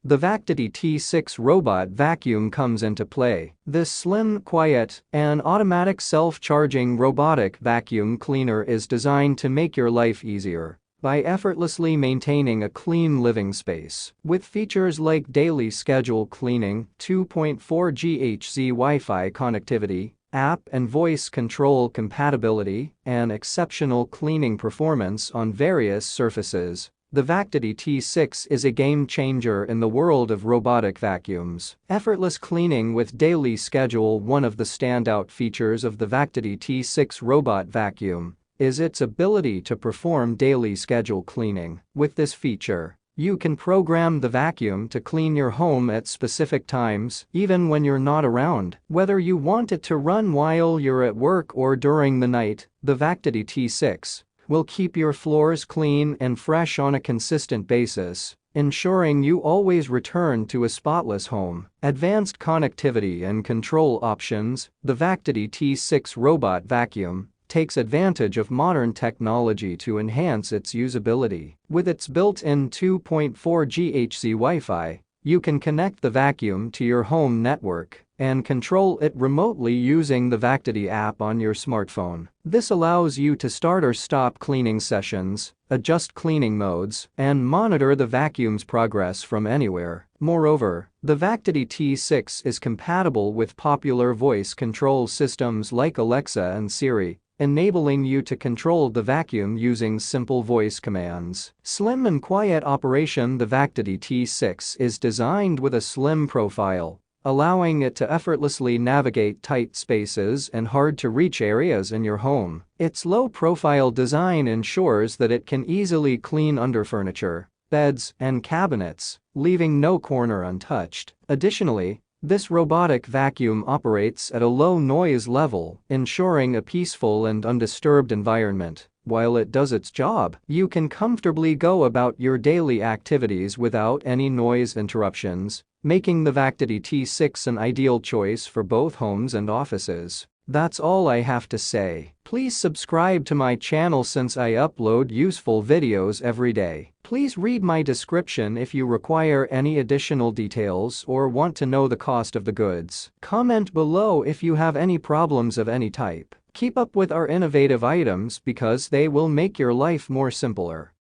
the Vactidy T6 robot vacuum comes into play. This slim, quiet, and automatic self-charging robotic vacuum cleaner is designed to make your life easier by effortlessly maintaining a clean living space. With features like daily schedule cleaning, 2.4 GHz Wi-Fi connectivity, app and voice control compatibility, and exceptional cleaning performance on various surfaces, the Vactidy T6 is a game-changer in the world of robotic vacuums. Effortless cleaning with daily schedule. One of the standout features of the Vactidy T6 robot vacuum is its ability to perform daily schedule cleaning. With this feature, you can program the vacuum to clean your home at specific times, even when you're not around. Whether you want it to run while you're at work or during the night, the Vactidy T6 will keep your floors clean and fresh on a consistent basis, ensuring you always return to a spotless home. Advanced connectivity and control options. The Vactidy T6 robot vacuum takes advantage of modern technology to enhance its usability. With its built-in 2.4 GHz Wi-Fi, you can connect the vacuum to your home network and control it remotely using the Vactidy app on your smartphone. This allows you to start or stop cleaning sessions, adjust cleaning modes, and monitor the vacuum's progress from anywhere. Moreover, the Vactidy T6 is compatible with popular voice control systems like Alexa and Siri, enabling you to control the vacuum using simple voice commands. Slim and quiet operation. The Vactidy T6 is designed with a slim profile, allowing it to effortlessly navigate tight spaces and hard-to-reach areas in your home. Its low-profile design ensures that it can easily clean under furniture, beds, and cabinets, leaving no corner untouched. Additionally, this robotic vacuum operates at a low noise level, ensuring a peaceful and undisturbed environment. While it does its job, you can comfortably go about your daily activities without any noise interruptions, making the Vactidy T6 an ideal choice for both homes and offices. That's all I have to say. Please subscribe to my channel since I upload useful videos every day. Please read my description if you require any additional details or want to know the cost of the goods. Comment below if you have any problems of any type. Keep up with our innovative items because they will make your life more simpler.